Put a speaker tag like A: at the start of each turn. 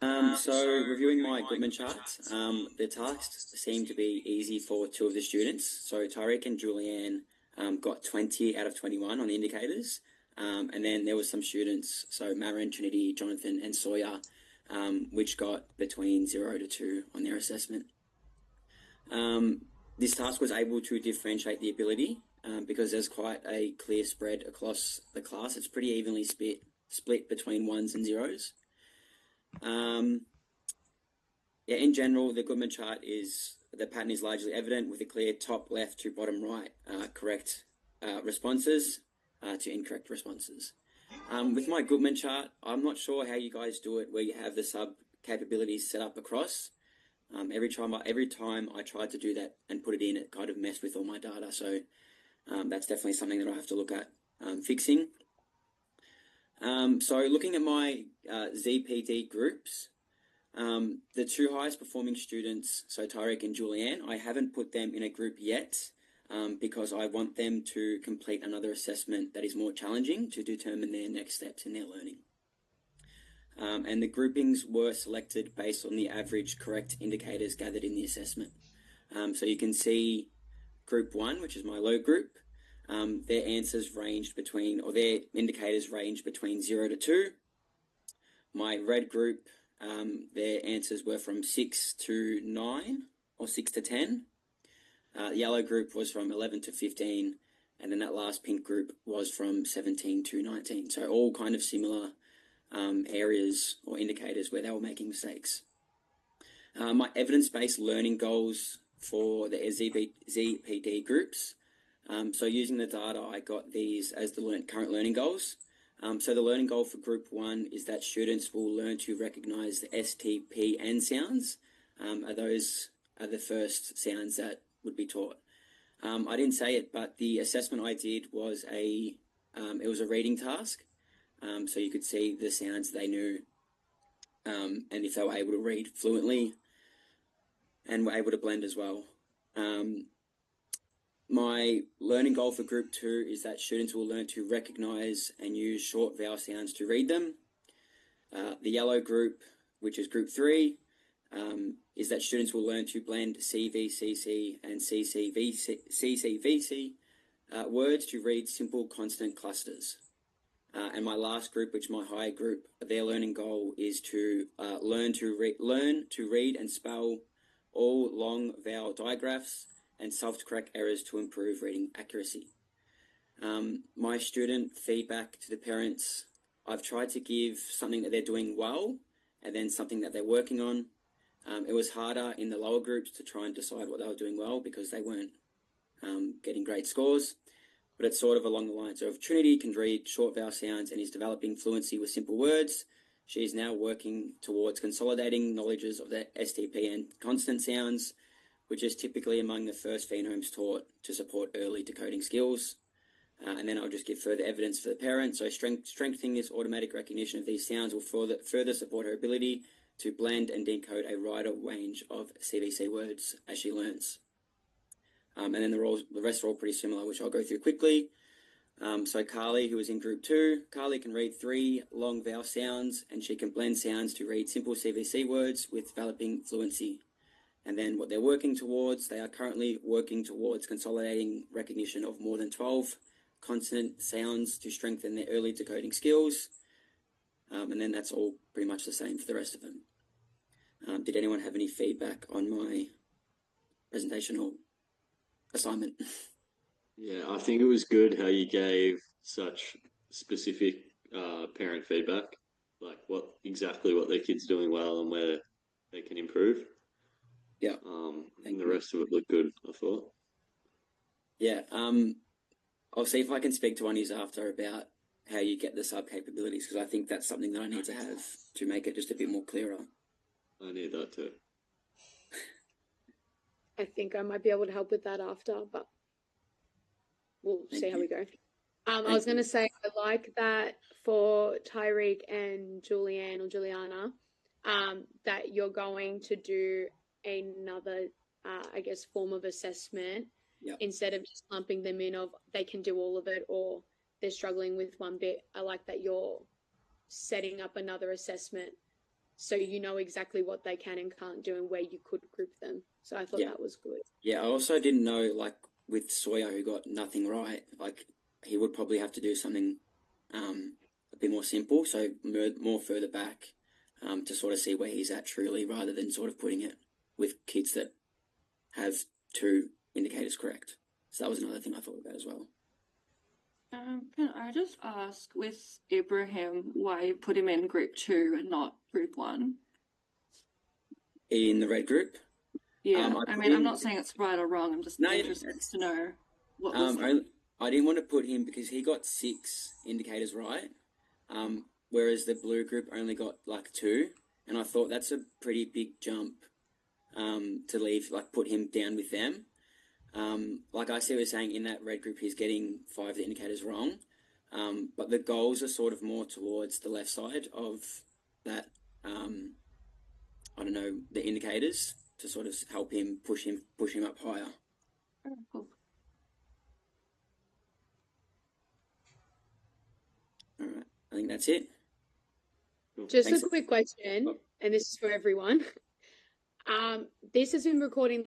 A: So reviewing my Goodman charts, the tasks seem to be easy for two of the students. So Tyreek and Julianne got 20 out of 21 on the indicators. And then there were some students, so Marin, Trinity, Jonathan, and Sawyer, which got between 0 to 2 on their assessment. This task was able to differentiate the ability because there's quite a clear spread across the class. It's pretty evenly split between ones and zeros. Yeah, in general, the Goodman chart the pattern is largely evident with a clear top left to bottom right correct responses to incorrect responses. With my Goodman chart, I'm not sure how you guys do it where you have the sub capabilities set up across. Every time I tried to do that and put it in, it kind of messed with all my data. So that's definitely something that I have to look at fixing. So looking at my ZPD groups, the two highest performing students, so Tyreek and Julianne, I haven't put them in a group yet because I want them to complete another assessment that is more challenging to determine their next steps in their learning. And the groupings were selected based on the average correct indicators gathered in the assessment. So you can see group 1, which is my low group, their answers ranged between, or their indicators ranged between 0 to 2. My red group, their answers were from 6 to 9 or 6 to 10. The yellow group was from 11 to 15. And then that last pink group was from 17 to 19. So all kind of similar areas or indicators where they were making mistakes. My evidence-based learning goals for the ZPD groups. So using the data, I got these as the current learning goals. So the learning goal for group 1 is that students will learn to recognize the STPN sounds. Those are the first sounds that would be taught. I didn't say it, but the assessment I did was it was a reading task. So you could see the sounds they knew and if they were able to read fluently and were able to blend as well. My learning goal for group 2 is that students will learn to recognize and use short vowel sounds to read them. The yellow group, which is group 3, is that students will learn to blend CVCC and CCVC words to read simple consonant clusters. And my last group, which is my higher group, their learning goal is to learn to read and spell all long vowel digraphs and self-correct errors to improve reading accuracy. My student feedback to the parents, I've tried to give something that they're doing well and then something that they're working on. It was harder in the lower groups to try and decide what they were doing well because they weren't getting great scores. But it's sort of along the lines of Trinity can read short vowel sounds and is developing fluency with simple words. She is now working towards consolidating knowledges of the STP and consonant sounds, which is typically among the first phenomes taught to support early decoding skills. And then I'll just give further evidence for the parent. So strengthening this automatic recognition of these sounds will further support her ability to blend and decode a wider range of CVC words as she learns. And then the rest are all pretty similar, which I'll go through quickly. So Carly, who is in group 2, Carly can read 3 long vowel sounds and she can blend sounds to read simple CVC words with developing fluency. And then what they're working towards, they are currently working towards consolidating recognition of more than 12 consonant sounds to strengthen their early decoding skills. And then that's all pretty much the same for the rest of them. Did anyone have any feedback on my presentation or assignment?
B: Yeah, I think it was good how you gave such specific parent feedback, like what their kid's doing well and where they can improve.
A: Yeah.
B: And the rest of it looked good, I thought.
A: Yeah. I'll see if I can speak to one of you after about how you get the sub capabilities, because I think that's something that I need to have to make it just a bit more clearer.
B: I need that too.
C: I think I might be able to help with that after, but we'll see how we go. I was going to say, I like that for Tyreek and Julianne or Juliana, that you're going to do another, form of assessment.
A: Yep.
C: Instead of just lumping them in of they can do all of it or they're struggling with one bit. I like that you're setting up another assessment so you know exactly what they can and can't do and where you could group them. So I thought that was good.
A: Yeah, I also didn't know, like, with Sawyer, who got nothing right, like, he would probably have to do something a bit more simple, so more further back to sort of see where he's at truly, rather than sort of putting it with kids that have 2 indicators correct. So that was another thing I thought about as well.
D: Can I just ask, with Ibrahim, why you put him in group 2 and not group 1?
A: In the red group?
D: Yeah, I'm not saying it's right or wrong. I'm just interested to know what was.
A: I didn't want to put him because he got 6 indicators right, whereas the blue group only got like 2, and I thought that's a pretty big jump to leave, like, put him down with them. Like I see what you're saying, in that red group he's getting 5 of the indicators wrong, but the goals are sort of more towards the left side of that, I don't know, the indicators, to sort of help him, push him up higher.
D: Oh, cool.
A: All right, I think that's it.
C: Just a quick question, and this is for everyone. This has been recording